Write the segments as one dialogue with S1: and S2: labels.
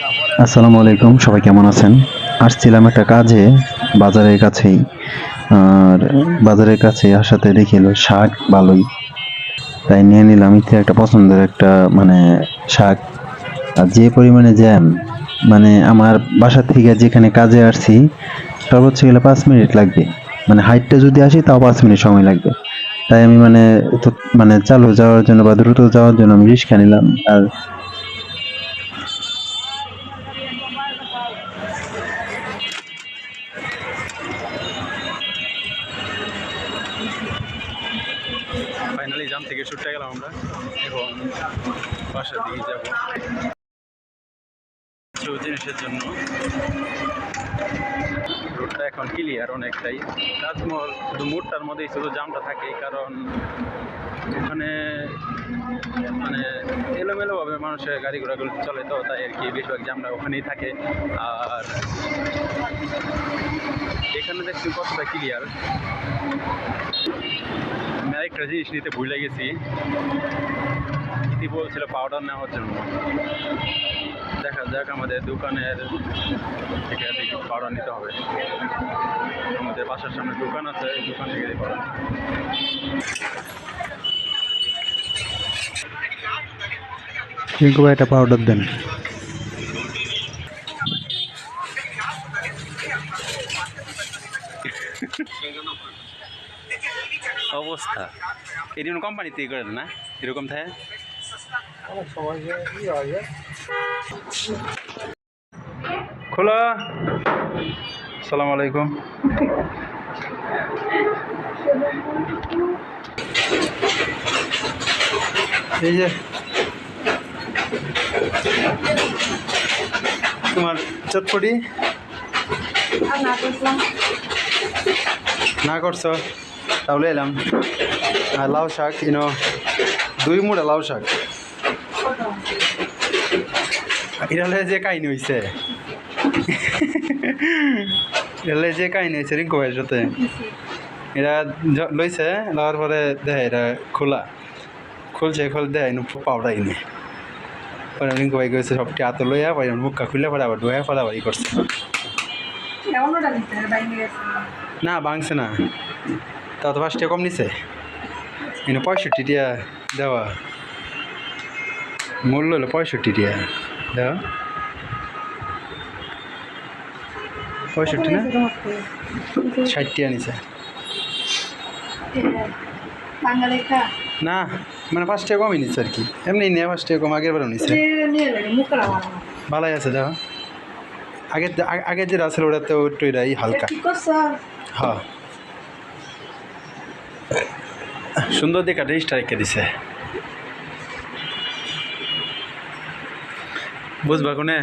S1: আসসালামু আলাইকুম, সবাই কেমন আছেন? আসছিলাম একটা কাজে বাজারের কাছেই। আর বাজারের কাছে আসাতে দেখি হলো শাক ভালোই, তাই নিয়ে নিলাম ইচ্ছে একটা পছন্দের একটা মানে শাক। আর যে পরিমাণে জ্যাম, মানে আমার বাসা থেকে যেখানে কাজে আসছি সর্বোচ্চ গেলে 5 মিনিট লাগবে। মানে হাইটটা যদি আসি তাও 5 মিনিট সময় লাগবে। তাই আমি তো চালু যাওয়ার জন্য বা দ্রুত যাওয়ার জন্য আমি রিক্সা নিলাম। আর
S2: ফাইনালি জাম থেকে ছুটে গেলাম আমরা এবং বাসার দিকে যাব কিছু জিনিসের জন্য। রোডটা এখন ক্লিয়ার অনেকটাই। তাজমহল শুধু মোড়টার মধ্যেই শুধু জামটা থাকে, কারণ ওখানে মানে এলোমেলোভাবে মানুষের গাড়ি ঘোড়াগুলো চলে, তো তাই আর কি বেশিরভাগ জামটা ওখানেই থাকে। আর এখানে দেখছি কতটা ক্লিয়ার। আমি আরেকটা জিনিস নিতে ভুলে গেছি, ইতি বলছিল পাউডার নেওয়ার জন্য। দেখা যাক আমাদের দোকানের থেকে দেখি পাউডার নিতে হবে। আমাদের বাসার সামনে দোকান আছে, দোকান থেকে পাউডার।
S1: রিঙ্কু ভাই একটা পাউডার দেন।
S2: অবস্থা এরকম কোম্পানিতে করে না এরকম থাকে। খোলা। আসসালামু আলাইকুম। এই যে তোমার চটপটি না করছো, তাহলে এলাম। আর লাউ শাক 2 মুড়া লাউ শাক। এটা যে কাহিনী হয়েছে, এটা যে কাহিনী হয়েছে রিঙ্কু ভাইয়ের সাথে। এরা লইছে, লওয়ার পরে দেখে এটা খুলছে দেয় পাউডার এনে পরে রিঙ্কু ভাই গেছে সবটি হাতে লইয়া পরে মুখটা খুলে পরে আবার ধোয়া পরে আবার করছে। না ভাঙছে না, তাও তো 5 টাকা কম নিছে। 65 টাকা দেওয়া, মূল্য হলো 65 টাকা দেওয়া। 65 না 60 টাকা নিছে না, মানে 5 টাকা কমই নিচ্ছে আর কি। এমনি নিয়ে 5 টাকা কম আগের বারও নিচ্ছে। ভালোই আছে দেখো, আগে যেটা আছে ওটাতে একটু এটাই হালকা। হ্যাঁ সুন্দর দেখা রেজিস্টার রেখে দিছে, বুঝবা কোনে।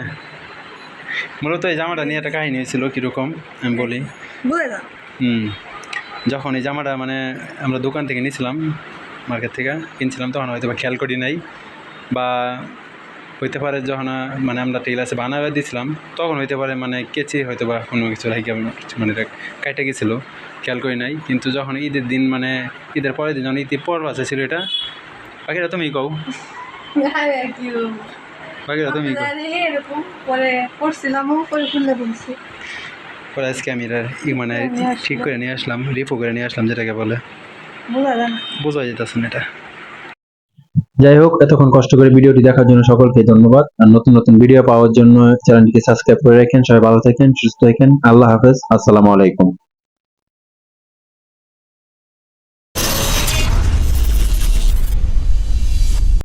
S2: মূলত এই জামাটা নিয়ে একটা কাহিনী হয়েছিল কীরকম আমি বলি। যখন এই জামাটা মানে আমরা দোকান থেকে নিয়েছিলাম, মার্কেট থেকে কিনছিলাম, তখন হয়তো বা খেয়াল করি নাই, বা হইতে পারে যখন মানে আমরা টেলার্সে বানাবে দিয়েছিলাম তখন হইতে পারে মানে কেচি হয়তো বা কোনো কিছু লাগে মানে কাইটে গেছিলো, খেয়াল করি নাই। কিন্তু যখন ঈদের দিন মানে ঈদের পরের দিন যখন ঈদের পর বাসে ছিল এটা, বাকিটা তুমি কও, বাকিটা তুমি পরে আজকে আমি মানে ঠিক করে নিয়ে আসলাম, রিপো করে নিয়ে আসলাম, যেটাকে বলে বোঝা যেতেছে না এটা।
S1: যাই হোক, এতক্ষণ কষ্ট করে ভিডিওটি দেখার জন্য সকলকে ধন্যবাদ। আর নতুন নতুন ভিডিও পাওয়ার জন্য চ্যানেলটিকে সাবস্ক্রাইব করে রাখেন। সবাই ভালো থাকেন, সুস্থ থাকেন। আল্লাহ হাফেজ, আসসালামু আলাইকুম।